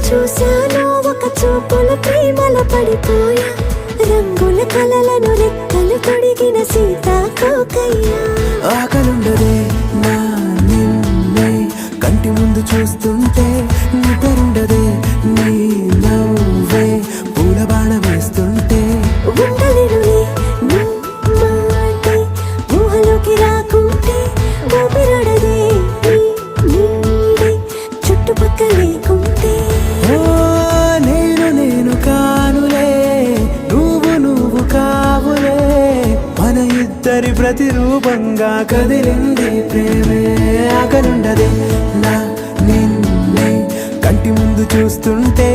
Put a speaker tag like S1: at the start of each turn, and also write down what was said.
S1: చూశాను ఒక చూపుల ప్రేమల పడిపోయా రంగుల కలలను రెక్కలు తొడిగిన సీతాకోకయ్యా
S2: ఆకలుండదే నా నిన్నే కంటి ముందు చూస్తుంటే నిద్రుండదే నీ నవ్వే పూల బాణ వేస్తుంటే
S1: ఉండలేనులే నీ మాటే ఊహలోకి రాకుంటే ఊపిరాడదే నీ నీడే చుట్టుపక్కల లేకుంటే
S2: ఓ నేను కానులే నువ్వు కావులే మన ఇద్దరి ప్రతిరూపంగా కదిలింది ప్రేమే ఆకలుండదే నా నిన్నే కంటి ముందు చూస్తుంటే